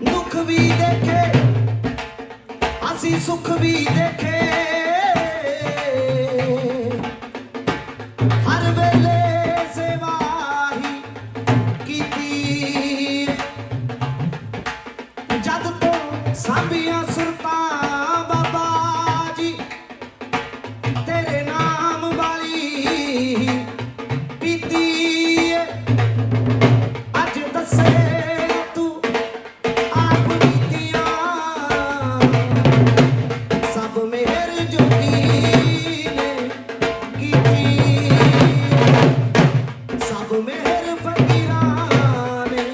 दुख भी देखे असी सुख भी देखे हर वेले सेवा ही कीती जद तो साबियां सुरतां बाबा जी तेरे नाम वाली पीती अज दसे तू आप बीतियां सब मेहर जोगी ने कीती सब मेहर फकीरां ने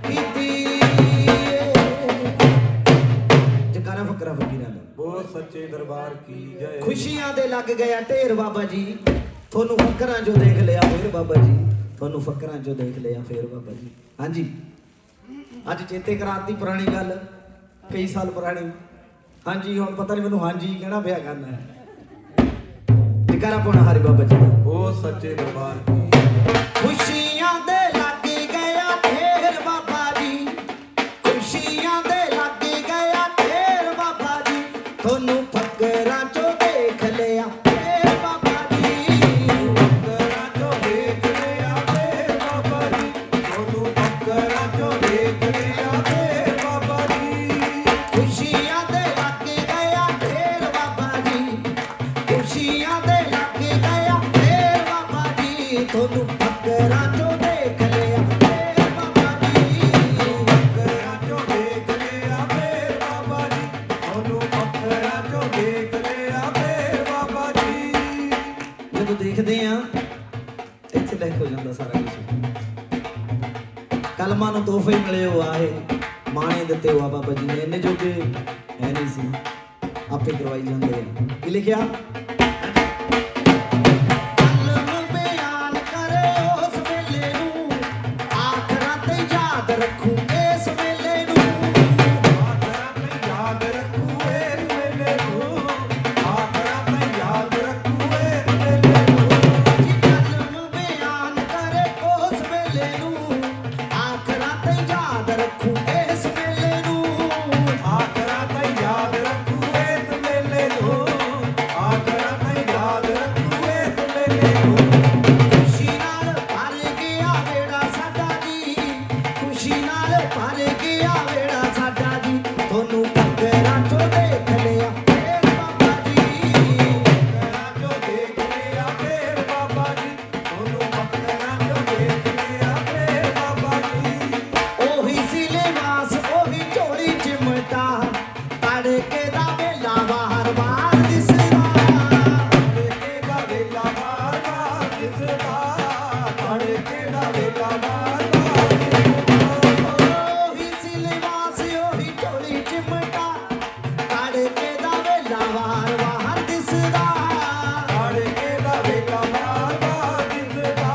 कीती जकारा फकरा फकीरां दा बोल सच्चे दरबार की जय। खुशियां दे लग गया ढेर बाबा जी थोनू फकरां जो देख लिया फिर बाबा जी थोनू फकरां जो देख लिया फिर बाबा जी। हाँ जी अज चेते कराती पुरानी गल कई साल पुरानी। हाँ जी हुण पता नहीं मैनू हाँ जी कहना पिया करना है जकारा पाउणा हरि बाबा जी दा। बोल सच्चे दरबार की खुशियां दे लग गया ढेर बाबा जी खुशियां दे लग गया ढेर बाबा जी थोनू फकरां चो देख लिया ढेर बाबा जी फकरा चो देख लिया फिर बाबा जी दोनों फकरा चो देख लिया फिर बाबा जी। खुशियां दे लग गया ढेर बाबा जी खुशियां दे लग गया ढेर बाबा जी थोनू फकरां चो देख लिया ढेर बाबा जी फकरा चो देख लिया फिर बाबा जी दोनों फकरा चो देख लिया फिर बाबा जी। ਜਦੋਂ ਦੇਖਦੇ ਆ ਇੱਥੇ ਲਿਖ ਹੋ ਜਾਂਦਾ ਸਾਰਾ ਕੁਝ ਕਲਮਾਂ ਨੂੰ ਤੋਹਫੇ ਮਿਲੇ ਹੋ ਆਏ ਮਾਣੇ ਦਿੱਤੇ ਹੋ ਆ ਬਾਬਾ ਜੀ ਨੇ ਇੰਨੇ ਜੋਗੇ ਹੈ ਨਹੀਂ ਸੀ ਆਪੇ ਕਰਵਾਈ ਜਾਂਦੇ ਆ ਕੀ ਲਿਖਿਆ ਕਲਮ ਬਿਆਨ ਕਰੇ ਉਸ ਵੇਲੇ ਨੂੰ ਆਖਰਾਂ ਤੇ ਯਾਦ ਰੱਖੂ ਇਸ ਵੇਲੇ ਨੂੰ ਆਖਰਾਂ ਮੈਂ ਯਾਦ ਰੱਖੂ ਇਸ ਵੇਲੇ ਨੂੰ ਆਖਰਾਂ ਮੈਂ ਯਾਦ ਰੱਖੂ ਇਸ ਵੇਲੇ ਨੂੰ ਕਲਮ ਬਿਆਨ ਕਰੇ ਉਸ ਵੇਲੇ ਨੂੰ ਆਖਰਾਂ ਤੇ ਯਾਦ ਰੱਖੂ ਇਸ ਵੇਲੇ ਨੂੰ ਆਖਰਾਂ ਮੈਂ ਯਾਦ ਰੱਖੂ ਇਸ ਵੇਲੇ ਨੂੰ ਆਖਰਾਂ ਮੈਂ ਯਾਦ ਰੱਖੂ ਇਸ ਵੇਲੇ ਨੂੰ। ਖੁਸ਼ੀ ਨਾਲ ਭਰ ਗਿਆ ਵੇੜਾ ਸਾਡਾ ਜੀ ਖੁਸ਼ੀ ਨਾਲ ਭਰ ਗਿਆ ਵੇੜਾ ਸਾਡਾ ਜੀ ਤੁਹਾਨੂੰ ਫਕਰਾਂ ਚੋਂ ਦੇਖ ਲਿਆ ਫੇਰ ਬਾਬਾ ਜੀ ਫਕਰਾਂ ਚੋ ਦੇਖ ਲਿਆ ਫੇਰ ਬਾਬਾ ਜੀ ਉਹਨੂੰ ਫਕਰਾਂ ਚੋ ਦੇਖ ਲਿਆ ਫੇਰ ਬਾਬਾ ਜੀ। ਉਹੀ ਸੀ ਲਿਬਾਸ ਉਹੀ ਝੋਲੀ ਚਿਮਟਾ ਤੜਕੇ ਦਾ ਵੇਲਾ ਬਾਹਰ ਬਾਹਰ ਦਿਸਦਾ ਤੜਕੇ ਦਾ ਵੇਲਾ ਬਾਰ ਬਾਰ ਦਿਸਦਾ ਤੜਕੇ ਦਾ ਵੇਲਾ ਬਾਰ ਬਾਰ ਦਿਸਦਾ। ਉਹੀ ਸੀ ਲਿਬਾਸ ਉਹੀ ਝੋਲੀ ਚਿਮਟਾ ਤੜਕੇ ਦਾ ਵੇਲਾ ਬਾਹਰ ਬਾਹਰ ਦਿਸਦਾ ਤੜਕੇ ਦਾ ਵੇਲਾ ਬਾਰ ਬਾਰ ਦਿਸਦਾ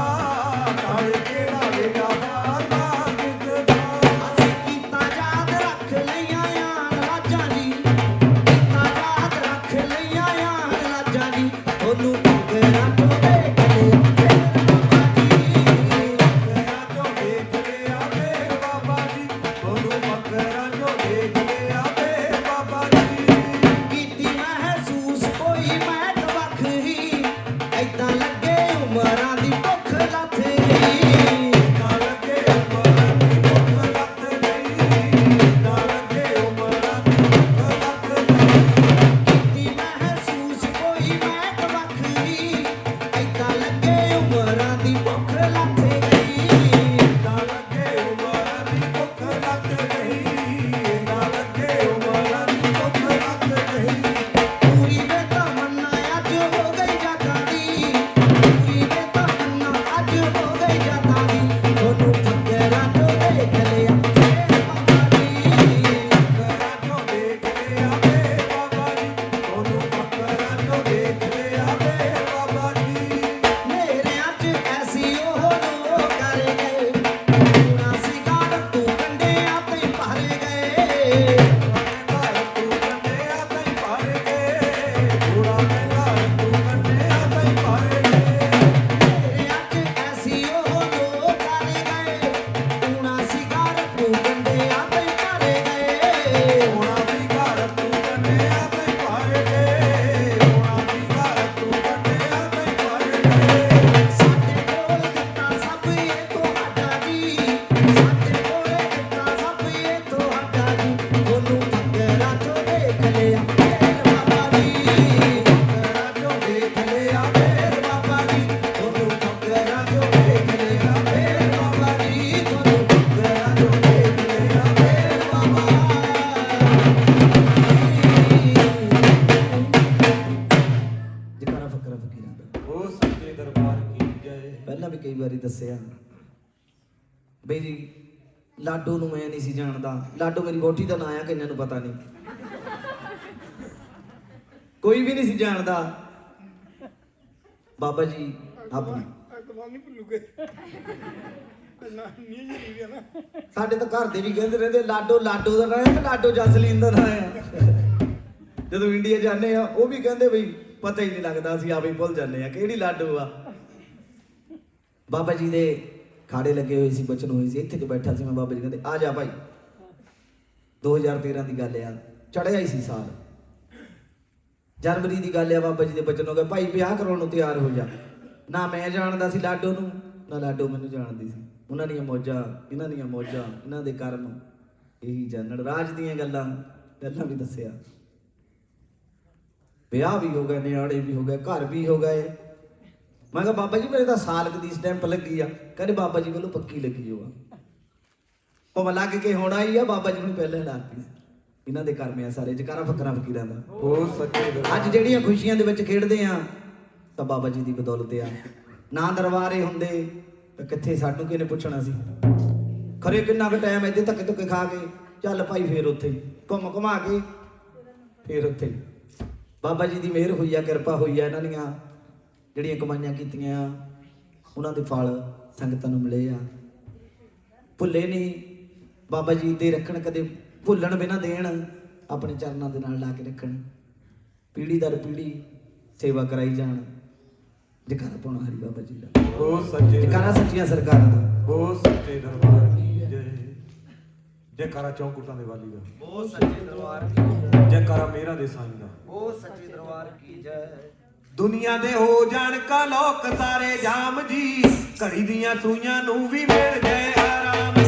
ਤੜਕੇ ਦਾ ਵੇਲਾ ਬਾਰ ਬਾਰ ਦਿਸਦਾ। ਅਸੀਂ ਕੀਤਾ ਯਾਦ ਰੱਖ ਲਈਆਂ ਆਣ ਰਾਜਾਂ ਜੀ ਕੀਤਾ ਯਾਦ ਰੱਖ ਲਈਆਂ ਆਣ ਰਾਜਾਂ ਜੀ ਤੁਹਾਨੂੰ ਫਕਰਾਂ ਚੋਂ ਦੇਖ ਲਿਆ ਫੇਰ ਬਾਬਾ ਜੀ ਬਈ ਜੀ ਲਾਡੋ ਨੂੰ ਮੈਂ ਨਹੀਂ ਸੀ ਜਾਣਦਾ। ਲਾਡੋ ਮੇਰੀ ਵਹੁਟੀ ਦਾ ਨਾਂ ਆ, ਕਈਆਂ ਨੂੰ ਪਤਾ ਨਹੀਂ, ਕੋਈ ਵੀ ਨਹੀਂ ਸੀ ਜਾਣਦਾ। ਬਾਬਾ ਜੀ ਆਪਣੀ ਸਾਡੇ ਤਾਂ ਘਰ ਦੇ ਵੀ ਕਹਿੰਦੇ ਰਹਿੰਦੇ ਲਾਡੋ, ਲਾਡੋ ਦਾ ਨਾਂ ਹੈ ਕਿ ਲਾਡੋ ਜਸਲੀਨ ਦਾ ਨਾਂ ਹੈ। ਜਦੋਂ ਇੰਡੀਆ ਜਾਂਦੇ ਆ ਉਹ ਵੀ ਕਹਿੰਦੇ ਬਈ ਪਤਾ ਹੀ ਨਹੀਂ ਲੱਗਦਾ, ਅਸੀਂ ਆਪੇ ਭੁੱਲ ਜਾਂਦੇ ਆ ਕਿਹੜੀ ਲਾਡੋ ਆ। ਬਾਬਾ ਜੀ ਦੇ ਖਾੜੇ ਲੱਗੇ ਹੋਏ ਸੀ, ਬਚਨ ਹੋਏ ਸੀ, ਇੱਥੇ ਤੇ ਬੈਠਾ ਸੀ ਮੈਂ। ਬਾਬਾ ਜੀ ਕਹਿੰਦੇ ਆ ਜਾ ਭਾਈ। 2013 ਦੀ ਗੱਲ ਆ, ਚੜਿਆ ਹੀ ਸੀ ਸਾਲ, ਜਨਵਰੀ ਦੀ ਗੱਲ ਆ। ਬਾਬਾ ਜੀ ਦੇ ਬਚਨ ਹੋ ਗਏ ਭਾਈ ਵਿਆਹ ਕਰਾਉਣ ਨੂੰ ਤਿਆਰ ਹੋ ਜਾ। ਨਾ ਮੈਂ ਜਾਣਦਾ ਸੀ ਲਾਡੋ ਨੂੰ, ਨਾ ਲਾਡੋ ਮੈਨੂੰ ਜਾਣਦੀ ਸੀ। ਉਹਨਾਂ ਦੀਆਂ ਮੌਜਾਂ, ਇਹਨਾਂ ਦੀਆਂ ਮੌਜਾਂ, ਇਹਨਾਂ ਦੇ ਕਰਮ ਇਹੀ ਜਾਣਨ। ਰਾਜ ਦੀਆਂ ਗੱਲਾਂ ਪਹਿਲਾਂ ਵੀ ਦੱਸਿਆ। ਵਿਆਹ ਵੀ ਹੋ ਗਏ, ਨਿਆਣੇ ਵੀ ਹੋ ਗਏ, ਘਰ ਵੀ ਹੋ ਗਏ। ਮੈਂ ਕਿਹਾ ਬਾਬਾ ਜੀ ਮੇਰੇ ਤਾਂ ਸਾਲ ਕੁ ਦੀ ਸਟੈਂਪ ਲੱਗੀ ਆ। ਕਹਿੰਦੇ ਬਾਬਾ ਜੀ ਵੱਲੋਂ ਪੱਕੀ ਲੱਗੀ ਹੋਆ, ਉਹ ਲੱਗ ਕੇ ਹੋਣਾ ਹੀ ਆ। ਬਾਬਾ ਜੀ ਨੂੰ ਪਹਿਲਾਂ ਲਾਤੀ। ਇਹਨਾਂ ਦੇ ਕਰਮ ਆ ਸਾਰੇ। ਜਕਾਰਾ ਫਕਰਾਂ ਫਕੀਰਾਂ ਦਾ। ਉਹ ਸੱਚੇ ਅੱਜ ਜਿਹੜੀਆਂ ਖੁਸ਼ੀਆਂ ਦੇ ਵਿੱਚ ਖੇਡਦੇ ਆ ਤਾਂ ਬਾਬਾ ਜੀ ਦੀ ਬਦੌਲਤ ਆ। ਨਾ ਦਰਬਾਰੇ ਹੁੰਦੇ ਤਾਂ ਕਿੱਥੇ ਸਾਨੂੰ ਕਿਹਨੇ ਪੁੱਛਣਾ ਸੀ। ਖਰੇ ਕਿੰਨਾ ਕੁ ਟਾਈਮ ਇੱਥੇ ਧੱਕੇ ਧੁੱਕੇ ਖਾ ਕੇ ਚੱਲ ਭਾਈ ਫੇਰ ਉੱਥੇ ਘੁੰਮ ਘੁਮਾ ਕੇ ਫੇਰ ਉੱਥੇ। ਬਾਬਾ ਜੀ ਦੀ ਮਿਹਰ ਹੋਈ ਆ, ਕਿਰਪਾ ਹੋਈ ਆ। ਇਹਨਾਂ ਦੀਆਂ ਜਿਹੜੀਆਂ ਕਮਾਈਆਂ ਕੀਤੀਆਂ ਉਹਨਾਂ ਦੇ ਫਲ ਸੰਗਤਾਂ ਨੂੰ ਮਿਲੇ ਆ। ਭੁੱਲੇ ਨਹੀਂ ਬਾਬਾ ਜੀ ਦੇ ਰੱਖਣ, ਕਦੇ ਭੁੱਲਣ ਬਿਨਾਂ ਦੇਣ, ਆਪਣੇ ਚਰਨਾਂ ਦੇ ਨਾਲ ਲਾ ਕੇ ਰੱਖਣ। ਪੀੜ੍ਹੀ ਦਰ ਪੀੜ੍ਹੀ ਸੇਵਾ ਕਰਾਈ ਜਾਣ। ਜਕਾਰਾ ਪਾਉਣਾ ਹਰੀ ਬਾਬਾ ਜੀ ਦਾ। ਉਹ ਸੱਚੇ ਜਕਾਰਾ ਸੱਚੀਆਂ ਸਰਕਾਰਾਂ ਦਾ। ਉਹ ਸੱਚੇ ਦਰਬਾਰ ਕੀ ਜੈ। ਜੈਕਾਰਾ ਚੌਂਕੁਟਾਂ ਦੇ ਵਾਲੀ ਦਾ। ਉਹ ਸੱਚੇ ਦਰਬਾਰ ਕੀ ਜੈਕਾਰਾ ਮੇਰਾ ਦੇ ਸਾਈਂ ਦਾ। ਉਹ ਸੱਚੇ ਦਰਬਾਰ ਕੀ ਜੈ। ਦੁਨੀਆ ਦੇ ਹੋ ਜਾਣ ਕਾ ਲੋਕ ਸਾਰੇ ਜਾਮ ਜੀ, ਘੜੀ ਦੀਆਂ ਸੂਈਆਂ ਨੂੰ ਵੀ ਮਿਲ ਜਾਏ ਆਰਾਮ ਜੀ।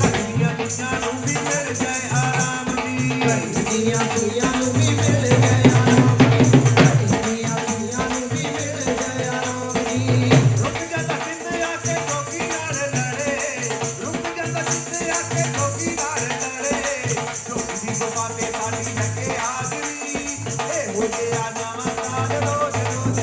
ਘੜੀ ਦੀਆਂ ਸੂਈਆਂ ਨੂੰ ਵੀ ਮਿਲ ਜਾਏ ਆਰਾਮ ਜੀ। ਘੜੀ ਦੀਆਂ ਸੂਈਆਂ ਨੂੰ ਵੀ ਮਿਲ ਜਾਏ ਆਰਾਮ ਜੀ। ਘੜੀ ਦੀਆਂ ਸੂਈਆਂ ਨੂੰ ਵੀ ਮਿਲ ਜਾਏ ਆਰਾਮ ਜੀ। ਰੁਕ ਜਾਂਦਾ ਕਿਤੇ ਆ ਕੇ ਕੋਕੀ ਨਾਲ ਲੜੇ। ਰੁਕ ਜਾਂਦਾ ਕਿਤੇ ਆ ਕੇ ਕੋਕੀ ਨਾਲ ਲੜੇ। ਚੋਕੀ ਦੀ ਗੋਪਾ ਤੇ ਸਾਡੀ ਲੱਗੇ ਹਾਜ਼ਰੀ। ਇਹ ਹੋ ਗਿਆ ਨਵਾਂ ਸਾਲ ਰੋਜ਼ ਰੋਜ਼।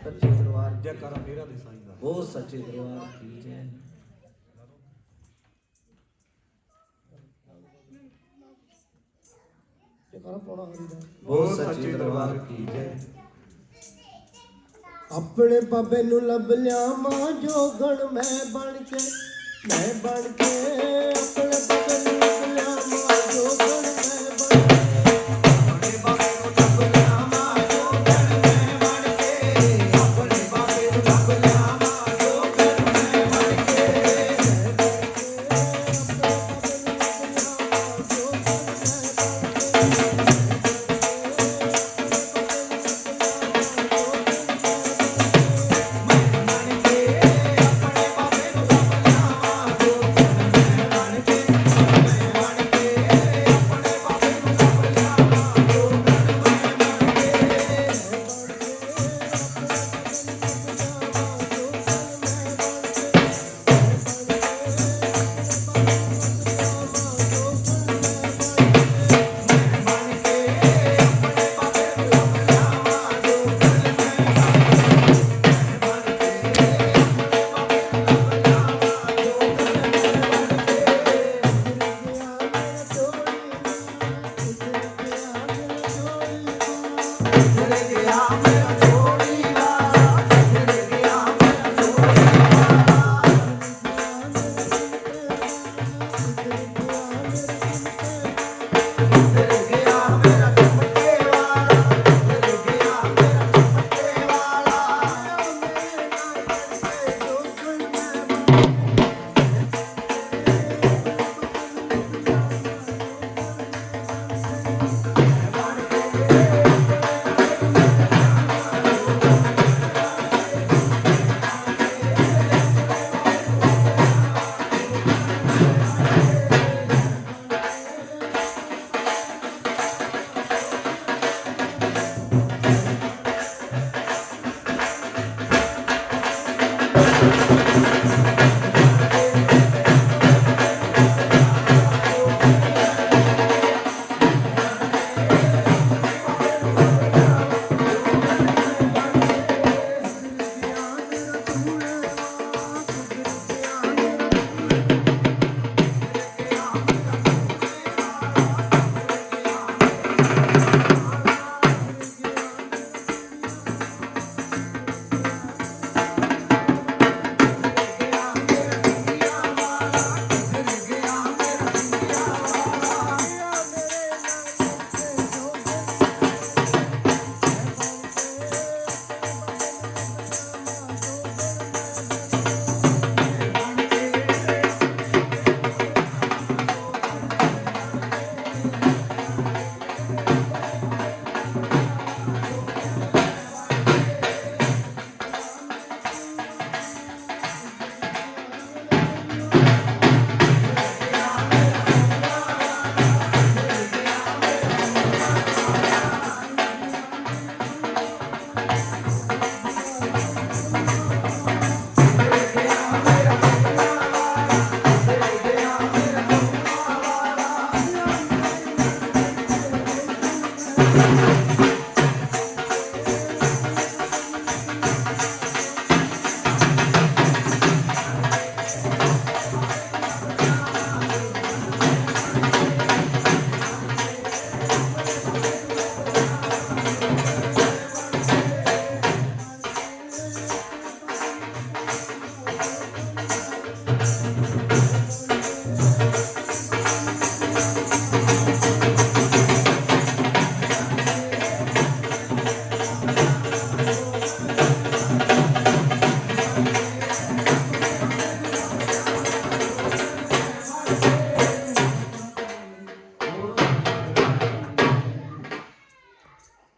ਸੱਚੇ ਦਰਬਾਰ ਜੈਕਾਰਾ ਮੇਰਾ ਦੇ ਸਾਈਂ ਦਾ। ਉਹ ਸੱਚੇ ਦਰਬਾਰ ਕੀ ਜੈ। ਜੈਕਾਰਾ ਪਾਉਣਾ ਹਰੀ ਦਾ। ਉਹ ਸੱਚੇ ਦਰਬਾਰ ਕੀ ਜੈ। ਆਪਣੇ ਬਾਬੇ ਨੂੰ ਲੱਭ ਲਿਆ ਮਾਂ ਜੋਗਣ ਮੈਂ ਬਣ ਕੇ ਆਪਣੇ ਬਾਬੇ ਨੂੰ ਲੱਭ ਲਿਆ ਮਾਂ ਜੋਗਣ ਮੈਂ ਬਣ ਕੇ ਆਪਣੇ ਬਾਬੇ ਨੂੰ ਲੱਭ ਲਿਆ ਮਾਂ ਜੋਗਣ ਮੈਂ ਬਣ ਕੇ ਆਪਣੇ ਬਾਬੇ ਨੂੰ ਲੱਭ ਲਿਆ ਮਾਂ ਜੋਗਣ ਮੈਂ ਬਣ ਕੇ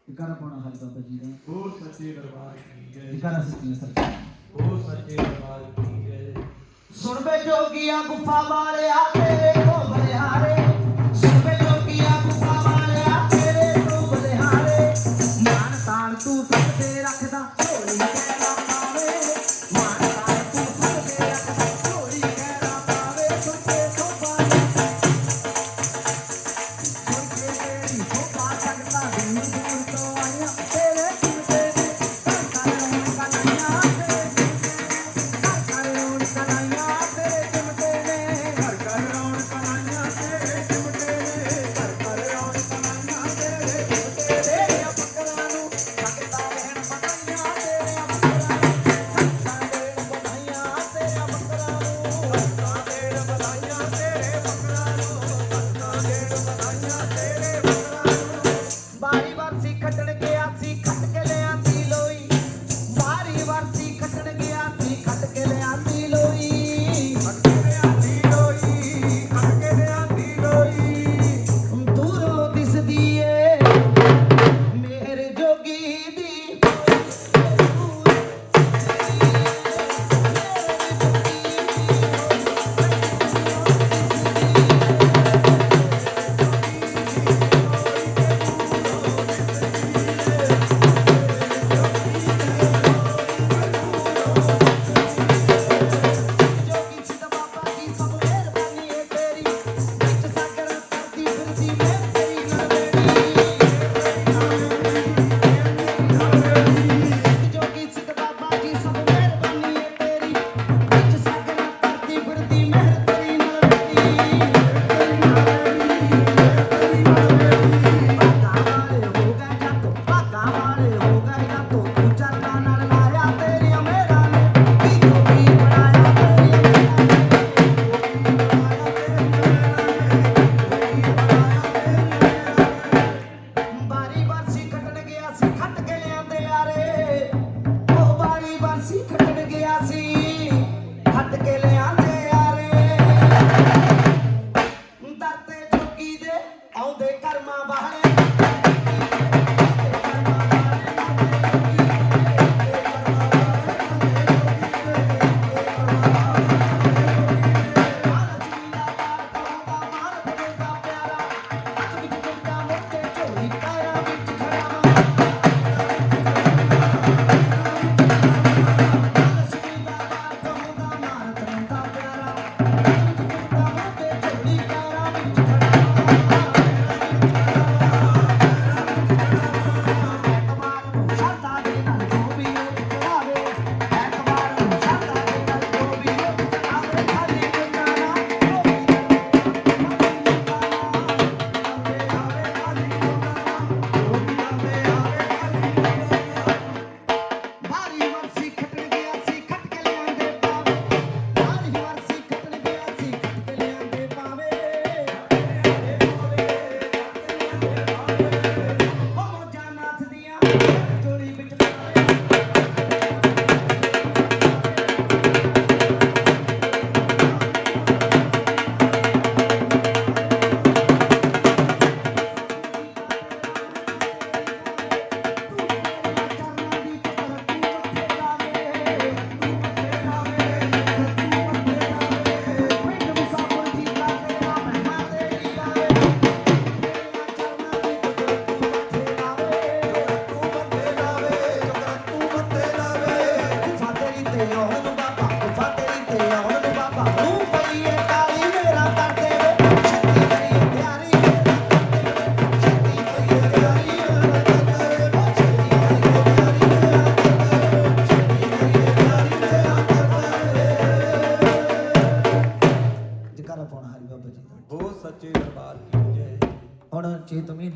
ਜੈਕਾਰਾ ਪਾਉਣਾ ਹਰੀ ਬਾਬਾ ਜੀ ਦਾ। ਉਹ ਸੱਚੇ ਦਰਬਾਰ ਕੀ ਜੈ। ਜੈਕਾਰਾ ਸੱਚੇ ਸੱਚੇ। ਉਹ ਸੱਚੇ ਦਰਬਾਰ ਕੀ ਜੈ। ਸੁਣ ਵੇ ਜੋਗੀਆ ਗੁਫਾ ਵਾਲਿਆ ਤੇਰੇ ਤੋਂ ਬਲਿਹਾਰੇ ਸੁਣ ਵੇ ਜੋਗੀਆ ਗੁਫਾ ਵਾਲਿਆ ਤੇਰੇ ਤੋਂ ਬਲਿਹਾਰੇ ਮਾਨ ਤਾਣ ਤੂੰ ਸਭ ਤੇ ਰੱਖਦਾ ਝੋਲੀ ਕਹਿਣਾ ਪਾਵੇ ਮਾਨ ਤਾਣ ਤੂੰ ਸਭ ਤੇ ਰੱਖਦਾ ਝੋਲੀ ਕਹਿਣਾ ਪਾਵੇ ਸੁੱਤੇ ਸੋਪਾ ਸੁੱਤੇ ਤੇਰੀ ਸੋਪਾ ਸਕਦਾ ਦੂਰ ਦੂਰ ਤੋਂ ਆਇਆ ਤੇਰੇ ਸੁਣਦੇ ਨੇ ਕੰਨ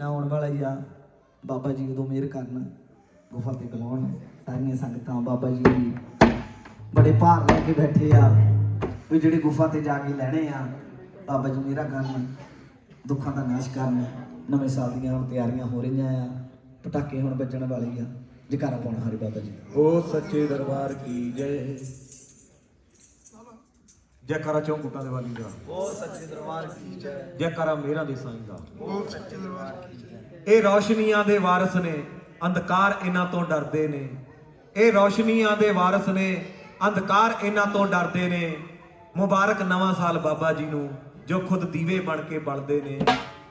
ਮਹੀਨਾ ਆਉਣ ਵਾਲਾ ਹੀ ਆ। ਬਾਬਾ ਜੀ ਉਦੋਂ ਮਿਹਰ ਕਰਨ, ਗੁਫਾ ਤੇ ਬੁਲਾਉਣ ਸਾਰੀਆਂ ਸੰਗਤਾਂ। ਬਾਬਾ ਜੀ ਵੀ ਬੜੇ ਭਾਰ ਲੈ ਕੇ ਬੈਠੇ ਆ ਵੀ ਜਿਹੜੇ ਗੁਫਾ ਤੇ ਜਾ ਕੇ ਲੈਣੇ ਆ। ਬਾਬਾ ਜੀ ਮਿਹਰ ਕਰਨ, ਦੁੱਖਾਂ ਦਾ ਨਾਸ਼ ਕਰਨ। ਨਵੇਂ ਸਾਲ ਦੀਆਂ ਹੁਣ ਤਿਆਰੀਆਂ ਹੋ ਰਹੀਆਂ ਆ, ਪਟਾਕੇ ਹੁਣ ਵੱਜਣ ਵਾਲੇ ਆ। ਜੈਕਾਰਾ ਪਾਉਣਾ ਹਰੇ ਬਾਬਾ ਜੀ। ओ सच्चे दरबार की जय। जयकारा चौंकुटा दे वाली दा। ਉਹ ਸੱਚੇ ਦਰਬਾਰ ਕੀ ਜੈ। जयकारा मेरा दे साईं दा। ਉਹ ਸੱਚੇ ਦਰਬਾਰ ਕੀ ਜੈ। ਇਹ ਰੌਸ਼ਨੀਆਂ ਦੇ ਵਾਰਸ ਨੇ, ਅੰਧਕਾਰ ਇਹਨਾਂ ਤੋਂ ਡਰਦੇ ਨੇ। ਇਹ ਰੌਸ਼ਨੀਆਂ ਦੇ ਵਾਰਸ ਨੇ, ਅੰਧਕਾਰ ਇਹਨਾਂ ਤੋਂ ਡਰਦੇ ਨੇ। ਮੁਬਾਰਕ ਨਵਾਂ ਸਾਲ ਬਾਬਾ ਜੀ ਨੂੰ ਜੋ ਖੁਦ ਦੀਵੇ ਬਣ ਕੇ ਬਲਦੇ ਨੇ।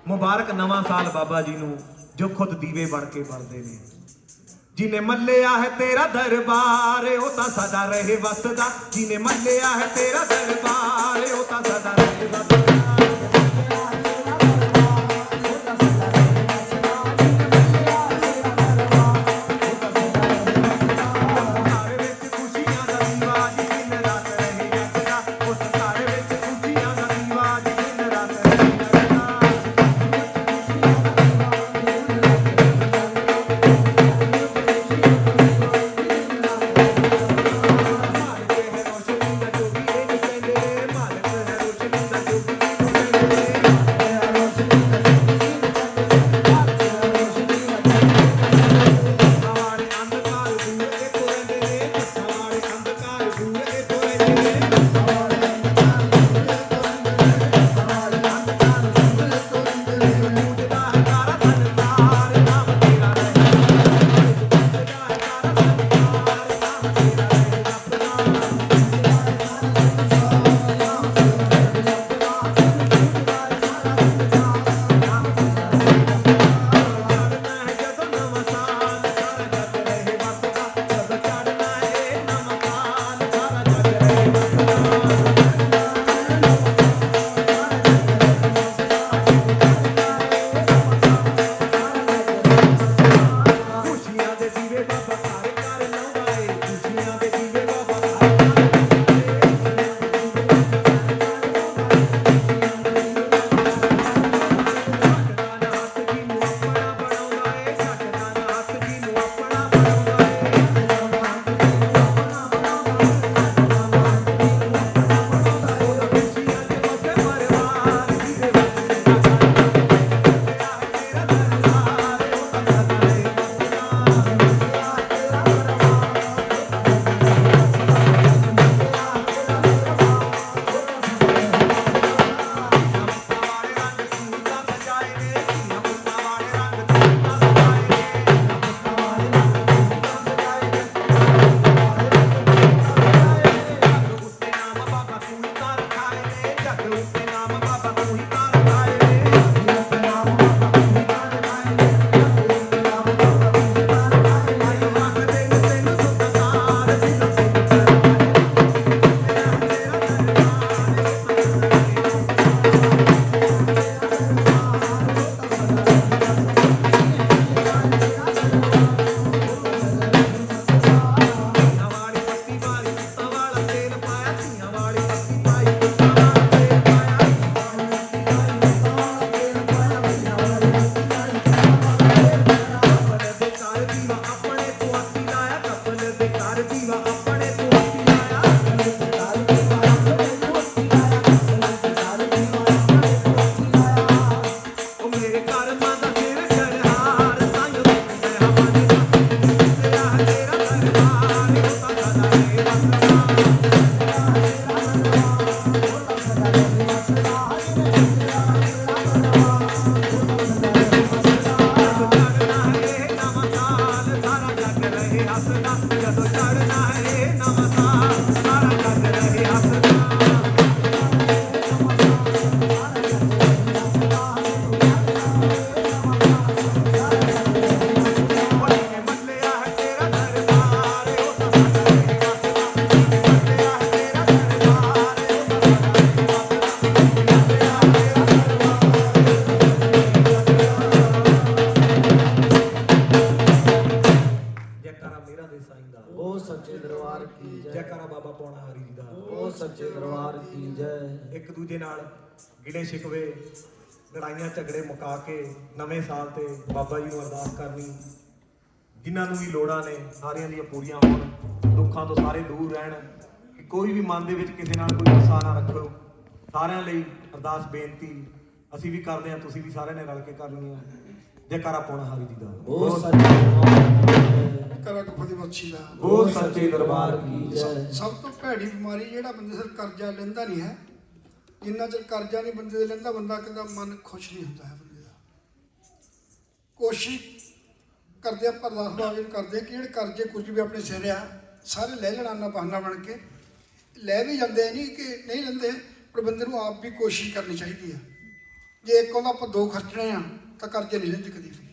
ਮੁਬਾਰਕ ਨਵਾਂ ਸਾਲ ਬਾਬਾ ਜੀ ਨੂੰ ਜੋ ਖੁਦ ਦੀਵੇ ਬਣ ਕੇ ਬਲਦੇ ਨੇ। ਜਿਹਨੇ ਮੱਲਿਆ ਹੈ ਤੇਰਾ ਦਰਬਾਰ ਉਹ ਤਾਂ ਸਦਾ ਰਹੇ ਵਸਦਾ। ਜਿਹਨੇ ਮੱਲਿਆ ਹੈ ਤੇਰਾ ਦਰਬਾਰ ਉਹ ਤਾਂ ਸਦਾ ਰਹੇ ਵਸਦਾ। ਸੱਚੇ ਦਰਬਾਰ ਕੀ ਜੈ। ਇੱਕ ਦੂਜੇ ਨਾਲ ਗਿਲੇ ਸ਼ਿਕਵੇ ਲੜਾਈਆਂ ਝਗੜੇ ਮੁਕਾ ਕੇ ਨਵੇਂ ਸਾਲ ਤੇ ਬਾਬਾ ਜੀ ਨੂੰ ਅਰਦਾਸ ਕਰਨੀ, ਜਿਨ੍ਹਾਂ ਨੂੰ ਵੀ ਲੋੜਾਂ ਨੇ ਸਾਰਿਆਂ ਦੀਆਂ ਪੂਰੀਆਂ ਹੋਣ, ਦੁੱਖਾਂ ਤੋਂ ਸਾਰੇ ਦੂਰ ਰਹਿਣ, ਕਿ ਕੋਈ ਵੀ ਮਨ ਦੇ ਵਿੱਚ ਕਿਸੇ ਨਾਲ ਕੋਈ ਗੁੱਸਾ ਨਾ ਰੱਖੋ। ਸਾਰਿਆਂ ਲਈ ਅਰਦਾਸ ਬੇਨਤੀ ਅਸੀਂ ਵੀ ਕਰਦੇ ਹਾਂ, ਤੁਸੀਂ ਵੀ ਸਾਰਿਆਂ ਨੇ ਰਲ ਕੇ ਕਰਨੀ ਹੈ। ਜੈਕਾਰਾ ਪਾਉਣਾ ਹਰੀ ਜੀ ਦਾ। ਉਹ ਸੱਚੇ ਕਰਾ ਕੋ ਫਤਿਹ ਬਖਸ਼ੀ ਦਾ। ਉਹ ਸੱਚੇ ਦਰਬਾਰ ਕੀ ਜੈ। ਸਭ ਤੋਂ ਭੈੜੀ ਬਿਮਾਰੀ ਜਿਹੜਾ ਬੰਦੇ ਸਿਰ ਕਰਜ਼ਾ ਲੈਂਦਾ ਨਹੀਂ ਹੈ, ਜਿੰਨਾ ਚਿਰ ਕਰਜ਼ਾ ਨਹੀਂ ਬੰਦੇ ਦੇ ਲੈਂਦਾ, ਬੰਦਾ ਕਹਿੰਦਾ ਮਨ ਖੁਸ਼ ਨਹੀਂ ਹੁੰਦਾ ਹੈ ਬੰਦੇ ਦਾ। ਕੋਸ਼ਿਸ਼ ਕਰਦੇ ਆਪਾਂ ਅਰਦਾਸ ਬਾਬੇ ਨੂੰ ਕਰਦੇ ਕਿ ਜਿਹੜੇ ਕਰਜ਼ੇ ਕੁਝ ਵੀ ਆਪਣੇ ਸਿਰ ਆ ਸਾਰੇ ਲੈ ਲੈਣਾ ਨਾ ਬਹਾਨਾ ਬਣ ਕੇ ਲੈ ਵੀ ਜਾਂਦੇ ਨਹੀਂ ਕਿ ਨਹੀਂ ਲੈਂਦੇ, ਪਰ ਬੰਦੇ ਨੂੰ ਆਪ ਵੀ ਕੋਸ਼ਿਸ਼ ਕਰਨੀ ਚਾਹੀਦੀ ਆ। ਜੇ ਇੱਕ ਉਹਦਾ ਆਪਾਂ ਦੋ ਖਰਚਣੇ ਆ ਤਾਂ ਕਰਜ਼ੇ ਨਹੀਂ ਲੈਂਦੇ ਕਦੀ ਵੀ।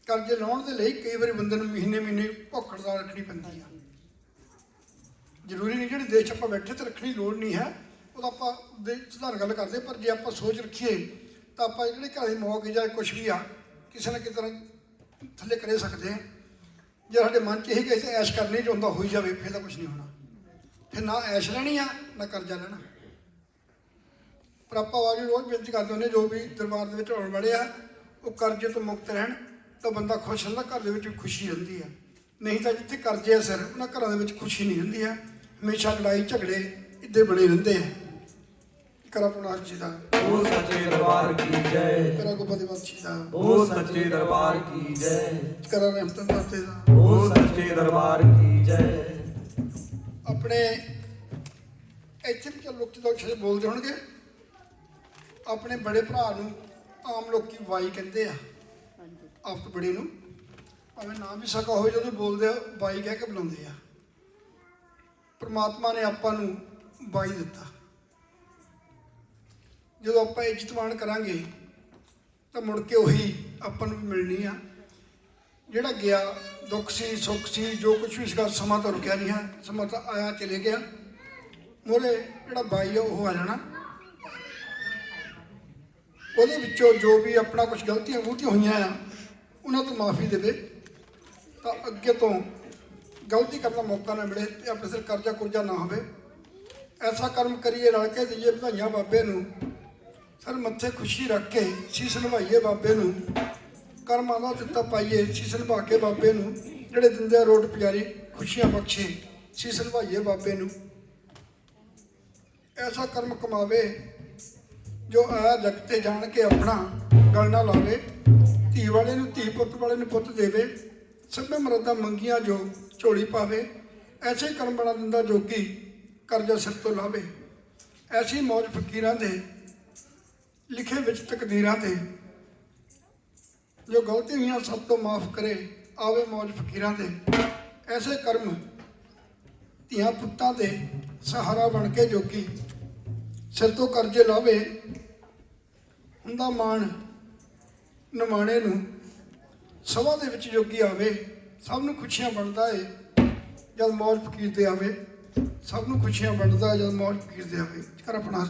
ਕਰਜ਼ੇ ਲਾਉਣ ਦੇ ਲਈ ਕਈ ਵਾਰੀ ਬੰਦੇ ਨੂੰ ਮਹੀਨੇ ਭੁੱਖ ਹੜਤਾਲ ਰੱਖਣੀ ਪੈਂਦੀ ਆ। ਜ਼ਰੂਰੀ ਨਹੀਂ ਜਿਹੜੀ ਦੇਸ਼ 'ਚ ਆਪਾਂ ਬੈਠੇ ਤੇ ਰੱਖਣੀ ਲੋੜ ਨਹੀਂ ਹੈ, ਉਹਦਾ ਆਪਾਂ ਦੇ ਸੁਧਾਰ ਗੱਲ ਕਰਦੇ, ਪਰ ਜੇ ਆਪਾਂ ਸੋਚ ਰੱਖੀਏ ਤਾਂ ਆਪਾਂ ਜਿਹੜੇ ਘਰ ਦੇ ਮੌਕ ਜਾਂ ਕੁਛ ਵੀ ਆ ਕਿਸੇ ਨਾ ਕਿਸੇ ਤਰ੍ਹਾਂ ਥੱਲੇ ਕਰੇ ਸਕਦੇ ਹਾਂ। ਜੇ ਸਾਡੇ ਮਨ 'ਚ ਇਹ ਕਿ ਅਸੀਂ ਐਸ਼ ਕਰਨੀ ਚਾਹੁੰਦਾ ਹੋਈ ਜਾਵੇ, ਫਿਰ ਤਾਂ ਕੁਛ ਨਹੀਂ ਹੋਣਾ। ਫਿਰ ਨਾ ਐਸ਼ ਲੈਣੀ ਆ ਨਾ ਕਰਜ਼ਾ ਲੈਣਾ। ਪਰ ਆਪਾਂ ਵਾਰੀ ਰੋਜ਼ ਬੇਨਤੀ ਕਰਦੇ ਹੁੰਦੇ ਜੋ ਵੀ ਦਰਬਾਰ ਦੇ ਵਿੱਚ ਆਉਣ ਵਾਲੇ ਆ ਉਹ ਕਰਜ਼ੇ ਤੋਂ ਮੁਕਤ ਰਹਿਣ ਤਾਂ ਬੰਦਾ ਖੁਸ਼ ਹੁੰਦਾ, ਘਰ ਦੇ ਵਿੱਚ ਵੀ ਖੁਸ਼ੀ ਰਹਿੰਦੀ ਆ। ਨਹੀਂ ਤਾਂ ਜਿੱਥੇ ਕਰਜ਼ੇ ਆ ਸਿਰ ਉਹਨਾਂ ਘਰਾਂ ਦੇ ਵਿੱਚ ਖੁਸ਼ੀ ਨਹੀਂ ਹੁੰਦੀ ਆ, ਹਮੇਸ਼ਾ ਲੜਾਈ ਝਗੜੇ ਇੱਦੇ ਬਣੇ ਰਹਿੰਦੇ ਆ। ਕਰਾ ਪੁਨਾਸ ਜੀ ਦਾ। ਉਹ ਸੱਚੇ ਦਰਬਾਰ ਕੀ ਜੈ। ਕਰਾ ਕੋ ਫਤਿਹ ਬਖਸ਼ੀ ਦਾ। ਉਹ ਸੱਚੇ ਦਰਬਾਰ ਕੀ ਜੈ। ਕਰਾ ਰਹਿਮਤਾਂ ਦਾਤੇ ਦਾ। ਉਹ ਸੱਚੇ ਦਰਬਾਰ ਕੀ ਜੈ। ਆਪਣੇ ਇੱਥੇ ਵੀ ਚੱਲ ਲੋਕੀ ਤਾਂ ਅੱਛੇ ਬੋਲਦੇ ਹੋਣਗੇ। ਆਪਣੇ ਬੜੇ ਭਰਾ ਨੂੰ ਆਮ ਲੋਕੀ ਬਾਈ ਕਹਿੰਦੇ ਆ, ਆਪ ਤੋਂ ਬੜੇ ਨੂੰ ਭਾਵੇਂ ਨਾ ਵੀ ਸਕਾ ਹੋਵੇ, ਜਦੋਂ ਬੋਲਦੇ ਆ ਬਾਈ ਕਹਿ ਕੇ ਬੁਲਾਉਂਦੇ ਆ। ਪਰਮਾਤਮਾ ਨੇ ਆਪਾਂ ਨੂੰ ਬਾਈ ਦਿੱਤਾ। ਜਦੋਂ ਆਪਾਂ ਇੱਜ਼ਤ ਮਾਣ ਕਰਾਂਗੇ ਤਾਂ ਮੁੜ ਕੇ ਉਹੀ ਆਪਾਂ ਨੂੰ ਵੀ ਮਿਲਣੀ ਆ। ਜਿਹੜਾ ਗਿਆ ਦੁੱਖ ਸੀ ਸੁੱਖ ਸੀ ਜੋ ਕੁਛ ਵੀ ਸੀਗਾ, ਸਮਾਂ ਤਾਂ ਰੁਕਿਆ ਨਹੀਂ ਹੈ, ਸਮਾਂ ਤਾਂ ਆਇਆ ਚਲੇ ਗਿਆ। ਮੋਰੇ ਜਿਹੜਾ ਬਾਈ ਆ ਉਹ ਆ ਜਾਣਾ। ਉਹਦੇ ਵਿੱਚੋਂ ਜੋ ਵੀ ਆਪਣਾ ਕੁਛ ਗਲਤੀਆਂ ਹੋਈਆਂ ਆ ਉਹਨਾਂ ਤੋਂ ਮਾਫੀ ਦੇਵੇ ਤਾਂ ਅੱਗੇ ਤੋਂ ਗਲਤੀ ਕਰਨ ਦਾ ਮੌਕਾ ਨਾ ਮਿਲੇ ਤੇ ਆਪਣੇ ਸਿਰ ਕਰਜ਼ਾ ਕੁਰਜ਼ਾ ਨਾ ਹੋਵੇ। ਐਸਾ ਕਰਮ ਕਰੀਏ ਰਲ ਕੇ ਦਈਏ ਵਧਾਈਆਂ ਬਾਬੇ ਨੂੰ, ਸਰ ਮੱਥੇ ਖੁਸ਼ੀ ਰੱਖ ਕੇ ਸੀਸ ਨਿਭਾਈਏ ਬਾਬੇ ਨੂੰ। ਕਰਮਾਂ ਦਾ ਦਿੱਤਾ ਪਾਈਏ ਸੀਸ ਨਿਭਾ ਕੇ ਬਾਬੇ ਨੂੰ। ਜਿਹੜੇ ਦਿੰਦੇ ਆ ਰੋਟ ਪੁਜਾਰੀ ਖੁਸ਼ੀਆਂ ਬਖਸ਼ੇ ਸੀਸ ਨਿਭਾਈਏ ਬਾਬੇ ਨੂੰ। ਐਸਾ ਕਰਮ ਕਮਾਵੇ ਜੋ ਆਇਆ ਜਗ ਤੇ ਜਾਣ ਕੇ ਆਪਣਾ ਗਲ ਨਾ ਲਾਵੇ। ਧੀ ਵਾਲੇ ਨੂੰ ਧੀ, ਪੁੱਤ ਵਾਲੇ ਨੂੰ ਪੁੱਤ ਦੇਵੇ। ਸਭੇ ਮਰਦਾਂ ਮੰਗੀਆਂ ਜੋ ਝੋਲੀ ਪਾਵੇ। ਐਸੇ ਕਰਮ ਬਣਾ ਦਿੰਦਾ ਜੋਗੀ ਕਰਜ਼ਾ ਸਿਰ ਤੋਂ ਲਾਵੇ। ਐਸੀ ਮੌਜ ਫਕੀਰਾਂ ਦੇ ਲਿਖੇ ਵਿੱਚ ਤਕਦੀਰਾਂ ਤੇ ਜੋ ਗਲਤੀ ਹੋਈਆਂ ਸਭ ਤੋਂ ਮਾਫ ਕਰੇ ਆਵੇ ਮੌਜ ਫਕੀਰਾਂ ਦੇ। ਐਸੇ ਕਰਮ ਧੀਆਂ ਪੁੱਤਾਂ ਦੇ ਸਹਾਰਾ ਬਣ ਕੇ ਜੋਗੀ ਸਿਰ ਤੋਂ ਕਰਜ਼ੇ ਲਾਵੇ। ਹੁੰਦਾ ਮਾਣ ਨਿਮਾਣੇ ਨੂੰ ਸਭਾ ਦੇ ਵਿੱਚ ਜੋਗੀ ਆਵੇ। ਸਭ ਨੂੰ ਖੁਸ਼ੀਆਂ ਬਣਦਾ ਏ ਜਦ ਮੌਜ ਫਕੀਰ ਦੇ ਆਵੇ। ਸਭ ਨੂੰ ਖੁਸ਼ੀਆਂ ਬਣਦਾ ਜਦ ਮੌਜ ਫਕੀਰ ਦੇ ਆਵੇ। ਕਰ ਆਪਣਾ